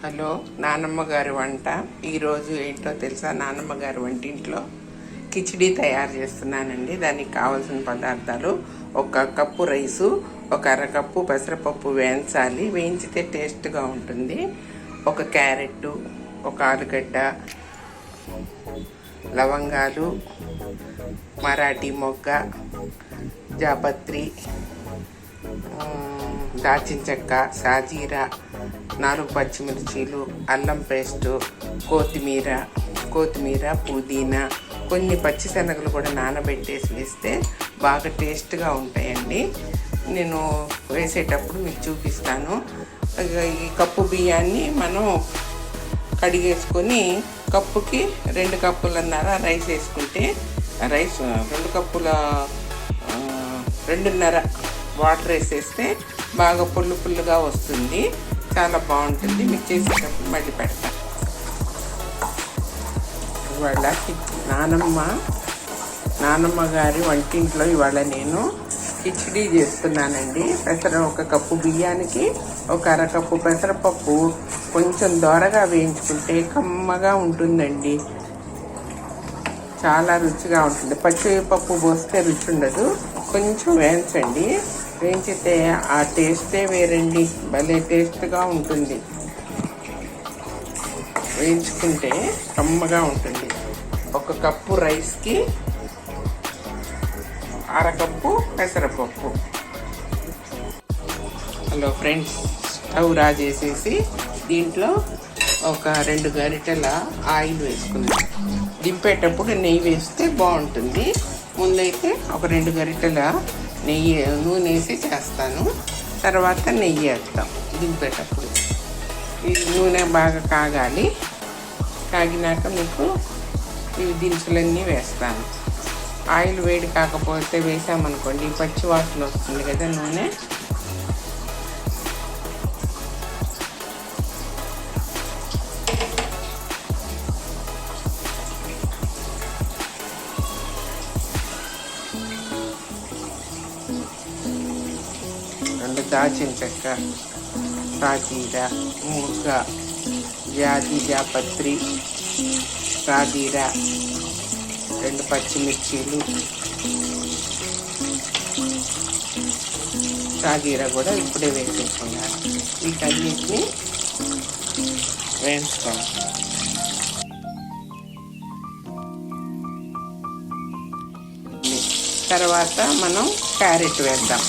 Hello, నానమ్మ గారి వంట. ఈరోజు ఏంటో తెలుసా? నానమ్మ గారి వంటింట్లో కిచిడి తయారు చేస్తున్నానండి. దానికి కావాల్సిన పదార్థాలు: 1 కప్పు రైసు, 1 అరకప్పు పెసరపప్పు వేయించాలి, వేయించితే టేస్ట్గా ఉంటుంది. 1 క్యారెట్, 1 ఆలుగడ్డ, లవంగాలు, మరాఠీ మొగ్గ, జాపత్రి, దాల్చిన చెక్క, సాజీరా, 4 పచ్చిమిర్చీలు, అల్లం పేస్టు, కొత్తిమీర, పుదీనా, కొన్ని పచ్చిశనగలు కూడా నానబెట్టేసి వేస్తే బాగా టేస్ట్గా ఉంటాయండి. నేను వేసేటప్పుడు మీకు చూపిస్తాను. ఈ కప్పు బియ్యాన్ని మనం కడిగేసుకొని కప్పుకి 2 కప్పులన్నర రైస్ వేసుకుంటే, రైస్ 2 కప్పుల 2.5 వాటర్ వేసేస్తే బాగా పుల్లుగా వస్తుంది. చాలా బాగుంటుంది. మీకు చేసేటప్పుడు మళ్ళీ పెడతా. ఇవాళ నానమ్మ గారి వంటింట్లో ఇవాళ నేను కిచిడి చేస్తున్నానండి. 1 కప్పు బియ్యానికి 1 అరకప్పు పెసరపప్పు కొంచెం దోరగా వేయించుకుంటే కమ్మగా ఉంటుందండి. చాలా రుచిగా ఉంటుంది. పచ్చిపప్పు పోస్తే రుచి ఉండదు. కొంచెం వేయించండి. వేయించితే ఆ టేస్టే వేరండి. భలే టేస్ట్గా ఉంటుంది. వేయించుకుంటే కమ్మగా ఉంటుంది. 1 కప్పు రైస్కి అరకప్పు పెసరపప్పు. హలో ఫ్రెండ్స్, స్టవ్ రాజేసేసి దీంట్లో 2 గరిటెల ఆయిల్ వేసుకుందాం. దింపేటప్పుడు నెయ్యి వేస్తే బాగుంటుంది. ముందైతే 2 గరిటెల నూనె వేసి చేస్తాను. తర్వాత నెయ్యి వేస్తాం దింపేటప్పుడు. ఈ నూనె బాగా కాగాలి. కాగినాక మీకు ఈ దినుసులన్నీ వేస్తాను. ఆయిల్ వేడి కాకపోతే వేసామనుకోండి పచ్చి వాసన వస్తుంది కదా నూనె. దాల్చిన చెక్క, సాజీరా, మొగ్గ, జాపత్రి, సాజీరా, 2 పచ్చిమిర్చీలు, సాజీరా కూడా ఇప్పుడే వేసేసుకున్నాను. వీటన్నిటిని వేయించుకోవాలి. తర్వాత మనం క్యారెట్ వేద్దాం.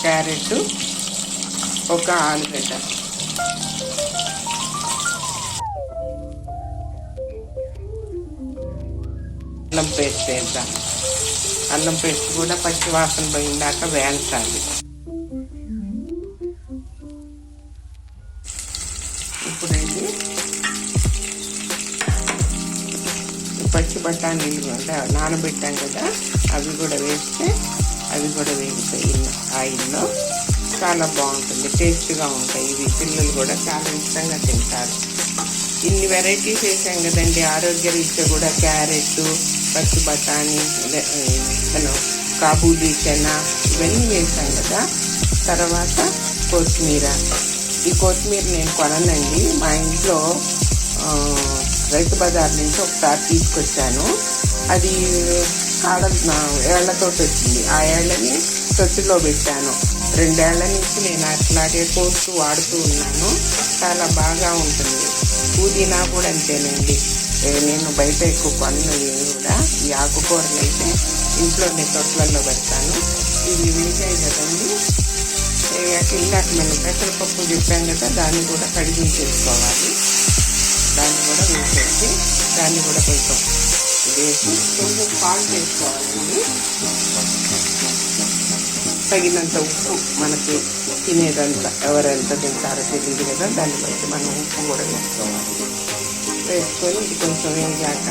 క్యారెట్, 1 ఆలుగడ్డ, అల్లం పేస్ట్ వేద్దాం. అల్లం పేస్ట్ కూడా పచ్చి వాసన పోయిందాక వేయించాలి. ఇప్పుడు ఇది పచ్చి బఠానీలు నానబెట్టాం కదా, అవి కూడా వేస్తే అవి కూడా వేగుతాయి ఆయిల్లో. చాలా బాగుంటుంది, టేస్ట్గా ఉంటాయి. ఇవి పిల్లలు కూడా చాలా ఇష్టంగా తింటారు. ఇన్ని వెరైటీస్ వేసాం కదండి. ఆరోగ్యరీత్యా కూడా క్యారెట్, పచ్చి బఠానీ, కాబూలీ చెనా ఇవన్నీ వేసాం కదా. తర్వాత కొత్తిమీర. ఈ కొత్తిమీర నేను కొననండి. మా ఇంట్లో రైతు బజార్ నుంచి ఒకసారి తీసుకొచ్చాను. అది ఏళ్లతో వచ్చింది. ఆ ఏళ్ళని తొట్టిలో పెట్టాను. 2 ఏళ్ల నుంచి నేను అట్లాగే కోస్తూ వాడుతూ ఉన్నాను. చాలా బాగా ఉంటుంది. పుదీనా కూడా అంతేనండి. నేను బయట ఎక్కువ కొనను. కూడా ఈ ఆకుకూరలు అయితే ఇంట్లోనే తొట్లలో పెడతాను. ఇవి వేసాయి కదండి. ఇందాక మనం పెసరపప్పు చెప్పాం కదా, దాన్ని కూడా కడిగించేసుకోవాలి. దాన్ని కూడా వేసేసి దాన్ని కూడా కొంచెం వేసి కొంచెం సాల్ట్ వేసుకోవాలండి. తగినంత ఉప్పు, మనకి తినేదంతా ఎవరెంత తింటారో తెలియదు కదా, దాన్ని బట్టి మనం ఉప్పు కూడా వేసుకోవాలి. వేసుకొని ఇది కొంచెం వేగాక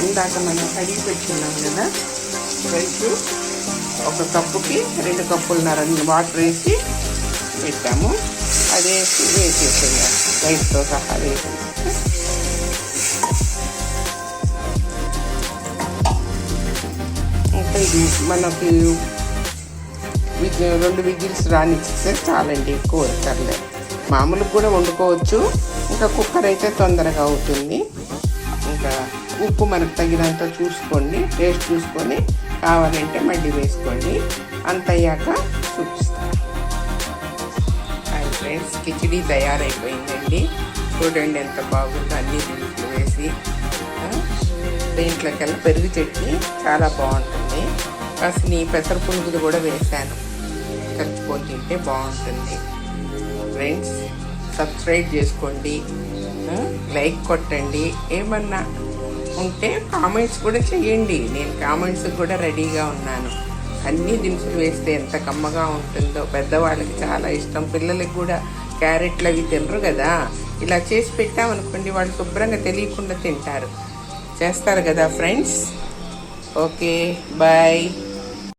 ఇందాక మనం కడిగి పెట్టుకున్నాం కదా రైస్, 1 కప్పుకి 2 కప్పులన్నర వాటర్ వేసి పెట్టాము. అది వేసేసేయాలి. రైస్తో సహా వేసి ఇది మనకి 2 విజిల్స్ రానిస్తే చాలండి. ఎక్కువ వస్తారులే. మామూలుగా కూడా వండుకోవచ్చు. ఇంకా కుక్కర్ అయితే తొందరగా అవుతుంది. ఇంకా ఉప్పు మనకు తగినంత చూసుకోండి, టేస్ట్ చూసుకొని కావాలంటే మళ్ళీ వేసుకోండి. అంత అయ్యాక చూపిస్తాను. హాయ్ ఫ్రెండ్స్, కిచిడి తయారైపోయిందండి. చూడండి ఎంత బాగుందో, అన్ని దినుసులు వేసి. దీంట్లోకెల్లా పెరుగు చట్నీ చాలా బాగుంటుంది. కాస్త పెసర పునుగులు కూడా వేసాను, కలుపుకొని తింటే బాగుంటుంది. ఫ్రెండ్స్, సబ్స్క్రైబ్ చేసుకోండి, లైక్ కొట్టండి. ఏమన్నా ఉంటే కామెంట్స్ కూడా చేయండి. నేను కామెంట్స్ కూడా రెడీగా ఉన్నాను. అన్ని దినుసులు వేస్తే ఎంత కమ్మగా ఉంటుందో. పెద్దవాళ్ళకి చాలా ఇష్టం, పిల్లలకి కూడా క్యారెట్లు అవి తినరు కదా. ఇలా చేసి పెట్టామనుకోండి, వాళ్ళు శుభ్రంగా తెలియకుండా తింటారు. చేస్తారు కదా ఫ్రెండ్స్. Okay, bye.